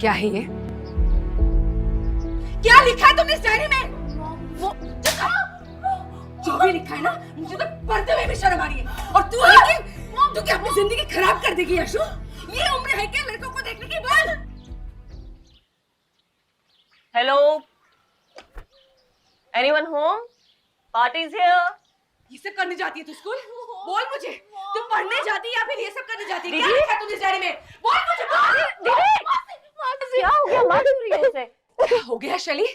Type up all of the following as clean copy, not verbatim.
क्या है ये? क्या लिखा है तुमने इस डायरी में? वो जो भी लिखा है ना, मुझे तो पढ़ते हुए भी शर्म आ रही है। और तू है कि तू क्या अपनी जिंदगी खराब कर देगी यशु? ये उम्र है क्या लड़कों को देखने की? बोल। Hello, anyone home? Party is here. ये सब करने जाती है तू स्कूल? बोल मुझे, तू पढ़ने जाती है या फिर ये सब करने जाती है? क्या लिखा है तुमने इस डायरी में? बोल मुझे, बोल। क्या हो गया? मार क्यों रही है उसे? क्या हो गया शैली?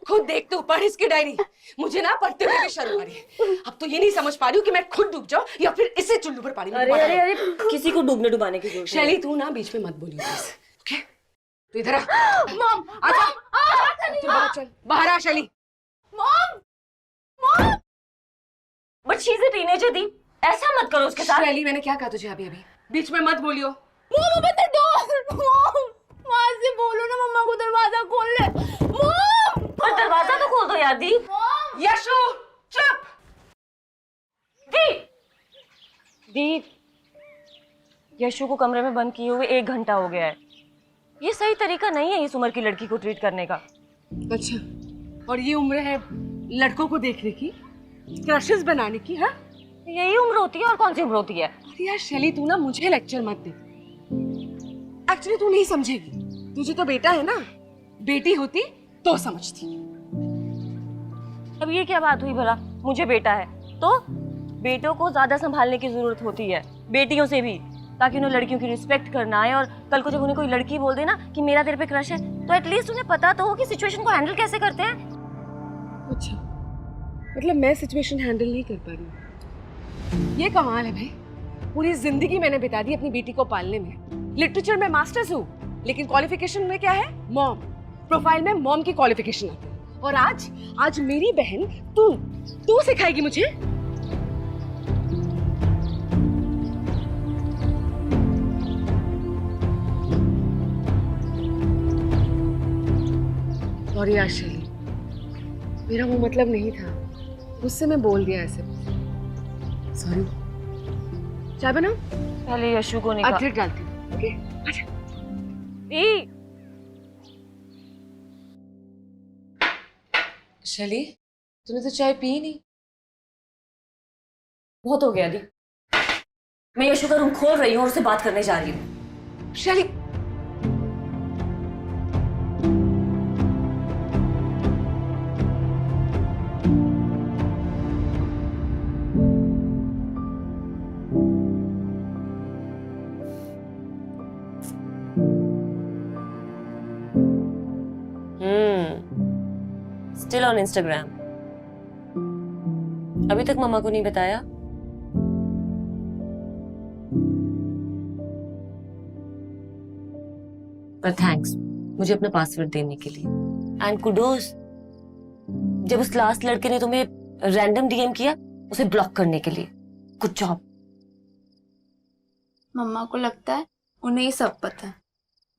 खुद देख तू, पढ़ इसकी डायरी। मुझे ना पढ़ते हुए भी शर्म आ रही है। अब तो ये नहीं समझ पा रही हूँ कि मैं खुद डूब जाऊं या फिर इसे चुल्लू पर पानी में अरे अरे अरे, किसी को डूबने डुबाने की जरूरत नहीं। शैली तू ना बीच में मत बोलिए प्लीज, ओके? तू इधर आ। मॉम, आजा। चल बाहर आ Shaily. Mom, mom. But she is a teenager दी, ऐसा मत करो उसके साथ। शैली मैंने क्या कहा तुझे अभी? बीच में मत बोलियो। मॉम बता दो। मॉम, माँ से बोलो ना मम्मा को दरवाजा खोल ले। मॉम, पर दरवाजा तो खोल दो यार दी। यशु चुप। दी, यशु को कमरे में बंद किए हुए 1 घंटा हो गया है। ये सही तरीका नहीं है इस उम्र की लड़की को ट्रीट करने का। अच्छा, और ये उम्र है लड़कों को देखने की, क्रशेस बनाने की? हाँ, यही उम्र होती है और कौन सी उम्र होती है? अरे यार शैली तू ना मुझे लेक्चर मत दे। एक्चुअली तू नहीं समझेगी, तुझे तो बेटा है ना, बेटी होती तो समझती। अब ये क्या बात हुई भला? मुझे बेटा है तो बेटों को ज्यादा संभालने की जरूरत होती है, बेटियों से भी, ताकि उन्हें लड़कियों की रिस्पेक्ट करना है। और कल को जब उन्हें कोई लड़की बोल दे ना कि मेरा तेरे पे क्रश है, तो एटलीस्ट उन्हें पता तो हो कि सिचुएशन को हैंडल कैसे करते हैं। अच्छा, मतलब मैं सिचुएशन हैंडल नहीं कर पा रही हूँ। ये कमाल है भाई, पूरी जिंदगी मैंने बिता दी अपनी बेटी को पालने में। लिटरेचर में मास्टर्स हूँ, लेकिन क्वालिफिकेशन में क्या है? मॉम। प्रोफाइल में मॉम की क्वालिफिकेशन आती है। और आज मेरी बहन तू सिखाएगी मुझे? सॉरी आशली, मेरा वो मतलब नहीं था, उससे मैं बोल दिया ऐसे। सॉरी। चाय बनाओ? पहले यशु को निकाल। अदरक डालती हूँ, ओके? अच्छा। शैली, तूने तो चाय पी नहीं। बहुत हो गया दी, मैं यशु का रूम खोल रही हूँ और उससे बात करने जा रही हूँ। शैली, स्टिल ऑन इंस्टाग्राम। अभी तक मम्मा को नहीं बताया? पर थैंक्स मुझे अपना पासवर्ड देने के लिए। एंड कुडोस जब उस लास्ट लड़के ने तुम्हें रैंडम डीएम किया उसे ब्लॉक करने के लिए। Good job. मम्मा को लगता है उन्हें ही सब पता है।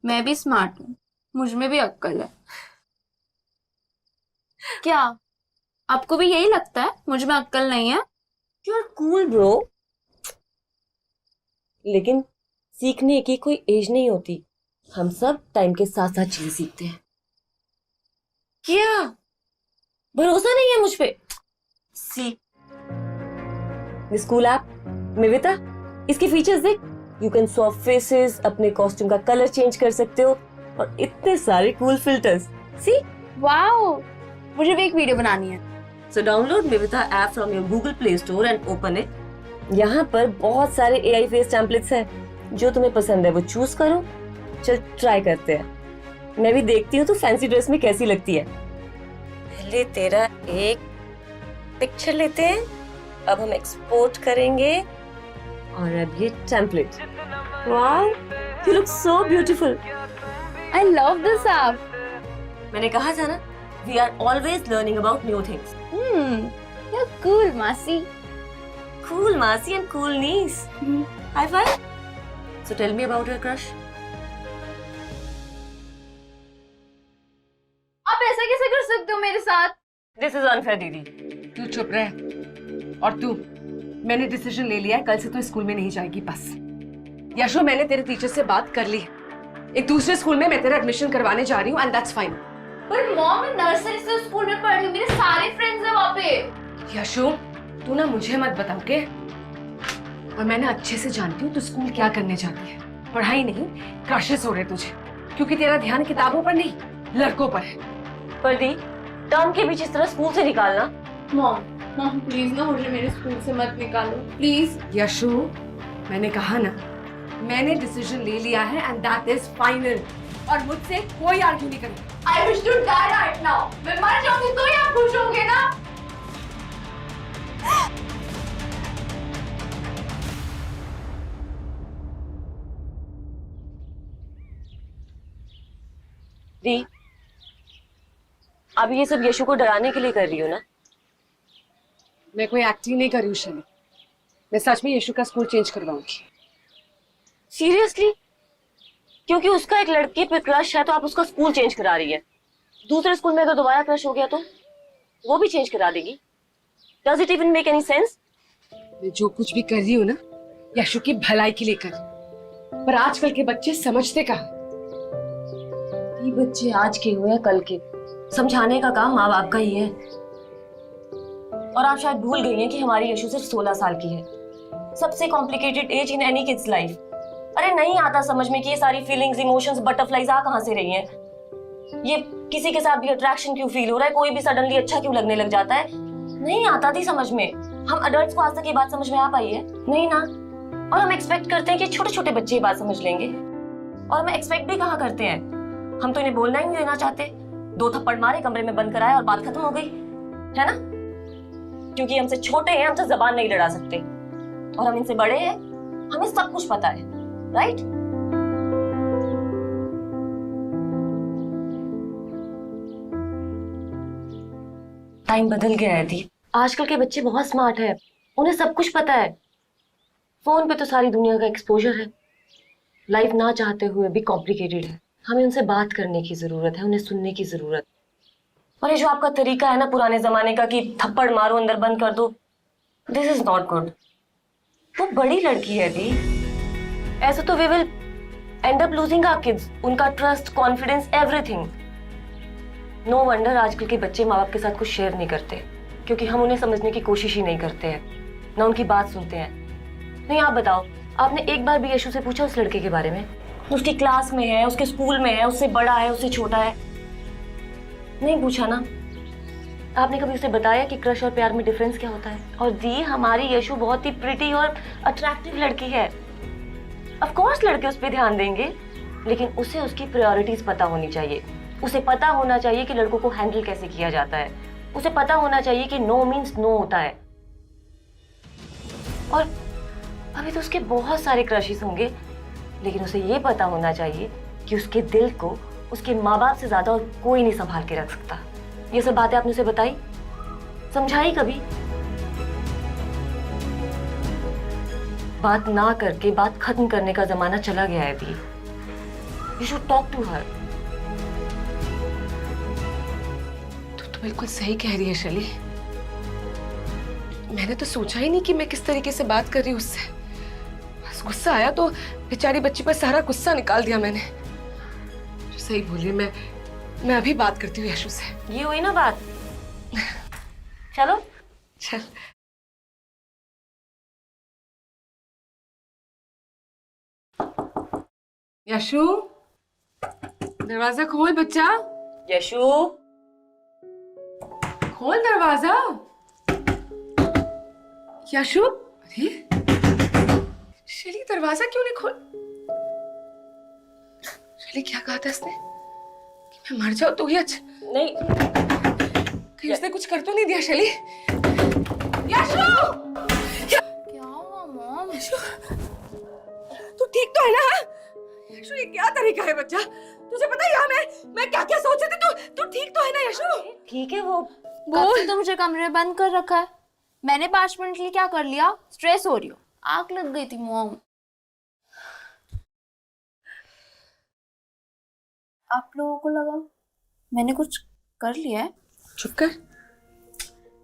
मैं भी स्मार्ट हूँ, मुझ में भी अक्ल है। क्या आपको भी यही लगता है मुझ में अक्ल नहीं है? You are cool bro. लेकिन सीखने की कोई एज नहीं होती, हम सब टाइम के साथ साथ चीजें सीखते हैं। क्या भरोसा नहीं है मुझ पे? सी स्कूल ऐप मिविता, इसके फीचर्स देख। यू कैन स्वैप फेसेस, अपने कॉस्ट्यूम का कलर चेंज कर सकते हो और इतने सारे कूल फिल्टर्स। सी वाओ, मुझे भी एक वीडियो बनानी है। So download Mivita app from your Google Play Store and open it. यहाँ पर बहुत सारे AI फेस टेम्पलेट्स हैं, जो तुम्हें पसंद है वो चूज करो। चल ट्राई करते हैं। मैं भी देखती हूँ तो फैंसी ड्रेस में कैसी लगती है। पहले तेरा एक पिक्चर लेते हैं, अब हम एक्सपोर्ट करेंगे और अब ये template. Wow, you look so beautiful. I love this app. मैंने कहा था ना, we are always learning about new things. You're cool, Masi. Cool Masi and cool niece. High five. So tell me about your crush. आप ऐसा कैसे कर सकते हो मेरे साथ? This is unfair, दीदी। तू चुप रह। और तू, मैंने डिसीजन ले लिया है, कल से तू स्कूल में नहीं जाएगी बस। यशु, मैंने तेरे टीचर से बात कर ली, एक दूसरे स्कूल में मैं तेरा एडमिशन करवाने जा रही हूँ, एंड दैट्स फाइन। पर मॉम, मैं नर्सरी से उस स्कूल में पढ़ रही हूँ, मेरे सारे फ्रेंड्स हैं वहाँ पे। यशु, तू ना मुझे मत बताओ के, और मैं ना अच्छे से जानती हूँ तू स्कूल क्या करने जाती है। पढ़ाई नहीं, क्रशेस हो रहे तुझे, क्योंकि तेरा ध्यान किताबों पर नहीं, लड़कों पर है। पर दी, टर्म के बीच इस तरह स्कूल से निकालना। मॉम प्लीज ना मुझे मेरे स्कूल से मत निकालो प्लीज। यशु, मैंने कहा ना, मैंने डिसीजन ले लिया है एंड दैट इज फाइनल, और मुझसे कोई आर्ग्यू नहीं करेगा। I wish to die right now. मैं मर जाऊंगी तो ही आप खुश होंगे ना। दी, अब ये सब यशु को डराने के लिए कर रही हो ना? मैं कोई एक्टिंग नहीं कर रही हूँ शैली, मैं सच में यशु का स्कूल चेंज करवाऊंगी। सीरियसली? क्योंकि उसका एक लड़की पे क्रश है तो आप उसका स्कूल चेंज करा रही है। दूसरे स्कूल में अगर दोबारा क्रश हो गया तो वो भी चेंज करा देगी? Does it even make any sense? मैं जो कुछ भी कर रही हूँ ना, यशु की भलाई के लिए कर रही हूँ। पर आजकल के बच्चे समझते कहाँ? ये बच्चे आज के हो या कल के, समझाने का काम माँ बाप का ही है। और आप शायद भूल गई हैं कि हमारी यशु सिर्फ 16 साल की है, सबसे complicated age in any kids life. अरे नहीं आता समझ में कि ये सारी फीलिंग्स, इमोशंस, बटरफ्लाईज आ कहाँ से रही हैं। ये किसी के साथ भी अट्रैक्शन क्यों फील हो रहा है, कोई भी सडनली अच्छा क्यों लगने लग जाता है, नहीं आता थी समझ में। हम अडल्ट्स को आज तक ये बात समझ में आ पाई है? नहीं ना। और हम एक्सपेक्ट करते हैं कि छोटे छोटे बच्चे ये बात समझ लेंगे, और हम एक्सपेक्ट भी कहाँ करते हैं। हम तो इन्हें बोलना ही नहीं देना चाहते, 2 थप्पड़ मारे, कमरे में बंद कराया और बात खत्म हो गई, है ना? क्योंकि हमसे छोटे हैं, हमसे जबान नहीं लड़ा सकते, और हम इनसे बड़े हैं, हमें सब कुछ पता है, राइट? टाइम बदल गया है दी, आजकल के बच्चे बहुत स्मार्ट है, उन्हें सब कुछ पता है। फोन पे तो सारी दुनिया का एक्सपोजर है। लाइफ ना चाहते हुए भी कॉम्प्लिकेटेड है, हमें उनसे बात करने की जरूरत है, उन्हें सुनने की जरूरत। और ये जो आपका तरीका है ना पुराने जमाने का कि थप्पड़ मारो अंदर बंद कर दो, दिस इज नॉट गुड। वो बड़ी लड़की है दी, ऐसे तो we will end up losing our kids, उनका trust, confidence, everything. No wonder आजकल के बच्चे माँ बाप के साथ कुछ शेयर नहीं करते, क्योंकि हम उन्हें समझने की कोशिश ही नहीं करते हैं, ना उनकी बात सुनते हैं। नहीं, आप बताओ, आपने एक बार भी यशु से पूछा उस लड़के के बारे में? उसकी क्लास में है, उसके स्कूल में है, उससे बड़ा है, उससे छोटा है? नहीं पूछा ना। आपने कभी उसे बताया कि क्रश और प्यार में डिफरेंस क्या होता है? और दी, हमारी यशु बहुत ही प्रिटी और अट्रैक्टिव लड़की है। ऑफ कोर्स लड़के उस पर ध्यान देंगे, लेकिन उसे उसकी प्रायोरिटीज पता होनी चाहिए। उसे पता होना चाहिए कि लड़कों को हैंडल कैसे किया जाता है। उसे पता होना चाहिए कि नो मीन्स नो होता है। और अभी तो उसके बहुत सारे क्रशेस होंगे, लेकिन उसे ये पता होना चाहिए कि उसके दिल को उसके माँ बाप से ज्यादा और कोई नहीं संभाल के रख सकता। ये सब बातें आपने उसे बताई, समझाई कभी? बात ना करके बात खत्म करने का जमाना चला गया है दी। You should talk to her. तू तो बिल्कुल सही कह रही है शैली। मैंने तो सोचा ही नहीं कि मैं किस तरीके से बात कर रही हूँ उससे। बस गुस्सा आया तो बेचारी बच्ची पर सारा गुस्सा निकाल दिया मैंने। सही बोली, मैं अभी बात करती हूँ यशु से। ये हुई ना बात। चलो चल। यशु, दरवाजा खोल बच्चा। यशु, खोल दरवाजा। यशु, अरे शैली दरवाजा क्यों नहीं खोल? शैली क्या कहा था इसने कि मैं मर जाऊं तो ही अच्छा? नहीं, कहीं उसने कुछ कर तो नहीं दिया शैली? यशु! क्या हुआ मॉम? यशु, तू ठीक तो है ना? यशु, ये क्या तरीका है बच्चा? तुझे पता है यहाँ मैं क्या क्या सोच रही थी? तू ठीक तो है ना यशु? ठीक है। वो कब से तो मुझे कमरे में बंद कर रखा है। मैंने 5 मिनट के लिए क्या कर लिया? स्ट्रेस हो रही हो? आग लग गई थी मॉम। आप लोगों को लगा मैंने कुछ कर लिया है? चुप कर।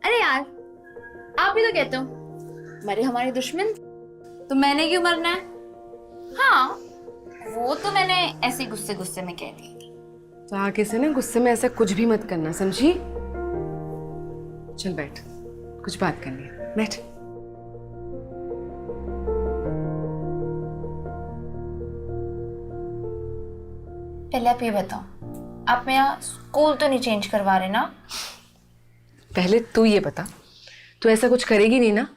अरे यार, आप ही तो कहते हो मरे हमारे दुश्मन, तो मैंने क्यों मरना है? हाँ, वो तो मैंने ऐसे गुस्से गुस्से में कह दी थी। तो आगे से ना गुस्से में ऐसा कुछ भी मत करना, समझी? चल बैठ, कुछ बात करनी है, बैठ। पहले आप ये बताओ, आप मेरा स्कूल तो नहीं चेंज करवा रहे ना? पहले तू ये बता, तू ऐसा कुछ करेगी नहीं ना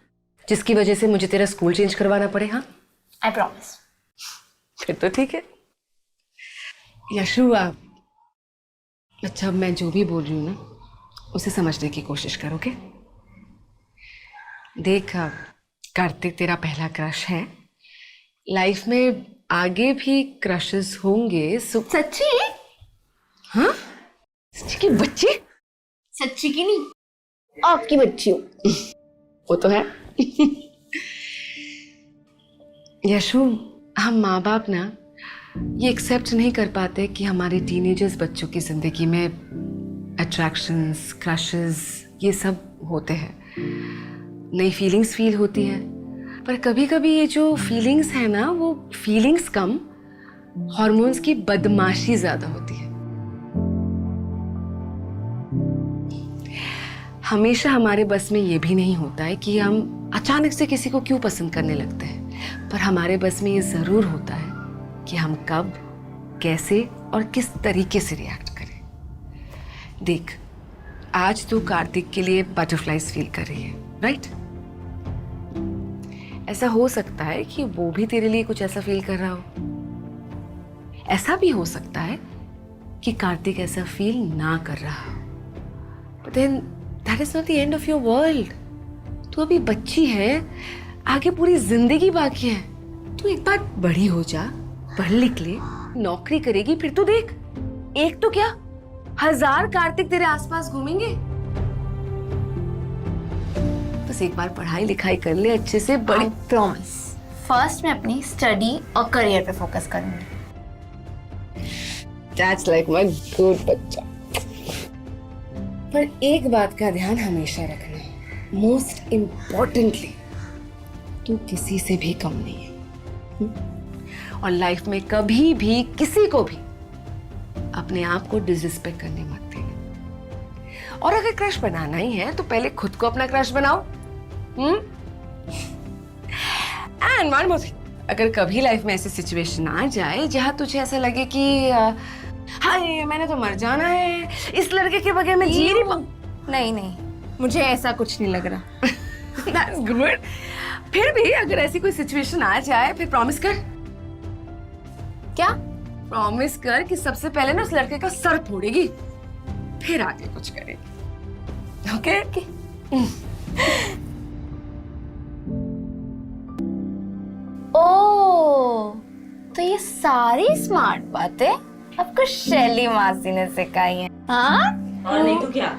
जिसकी वजह से मुझे तेरा स्कूल चेंज करवाना पड़े? हाँ, आई प्रॉमिस। फिर तो ठीक है। यशु, अच्छा मैं जो भी बोल रही हूँ ना उसे समझने की कोशिश करो, ओके? देख, कार्तिक तेरा पहला क्रश है। लाइफ में आगे भी क्रशेस होंगे। सच्ची? हाँ, सच्ची की बच्ची? सच्ची की नहीं, आपकी बच्ची हूँ। वो तो है। यशु, हम माँ बाप ना ये एक्सेप्ट नहीं कर पाते कि हमारे टीनेजर्स बच्चों की जिंदगी में अट्रैक्शंस, क्रशेस ये सब होते हैं। नई फीलिंग्स फील होती है, पर कभी कभी ये जो फीलिंग्स है ना वो फीलिंग्स कम, हॉर्मोन्स की बदमाशी ज्यादा होती है। हमेशा हमारे बस में ये भी नहीं होता है कि हम अचानक से किसी को क्यों पसंद करने लगते हैं, पर हमारे बस में ये जरूर होता है कि हम कब, कैसे और किस तरीके से रिएक्ट करें। देख, आज तू कार्तिक के लिए बटरफ्लाइज फील कर रही है, राइट? ऐसा हो सकता है कि वो भी तेरे लिए कुछ ऐसा फील कर रहा हो। ऐसा भी हो सकता है कि कार्तिक ऐसा फील ना कर रहा हो। But then that is not the end of your world. तू अभी बच्ची है, आगे पूरी जिंदगी बाकी है। तू एक बार बड़ी हो जा, पढ़ लिख ले, नौकरी करेगी, फिर तो देख, एक तो क्या 1000 कार्तिक तेरे आसपास घूमेंगे। बस एक बार पढ़ाई लिखाई कर ले अच्छे से, बड़ी। प्रॉमिस। फर्स्ट मैं अपनी स्टडी और करियर पे फोकस करूंगी। That's like my good बच्चा। पर एक बात का ध्यान हमेशा रखना, मोस्ट इम्पोर्टेंटली, तू किसी से भी कम नहीं है। और लाइफ में कभी भी किसी को भी अपने आप को डिसरिस्पेक्ट करने मत देना। और अगर क्रश बनाना ही है तो पहले खुद को अपना क्रश बनाओ। एंड वन मोर थिंग, अगर कभी लाइफ में ऐसी सिचुएशन आ जाए जहां तुझे ऐसा लगे कि हाय मैंने तो मर जाना है, इस लड़के के बगैर मैं जी नहीं नहीं, मुझे ऐसा कुछ नहीं लग रहा। That's good. फिर भी अगर ऐसी कोई सिचुएशन आ जाए, फिर प्रॉमिस कर। क्या? प्रॉमिस कर कि सबसे पहले ना उस लड़के का सर फोड़ेगी, फिर आगे कुछ करेगी। ओके? ओह, तो ये सारी स्मार्ट बातें आपको शैली मासी ने सिखाई हैं, हाँ? और नहीं तो क्या।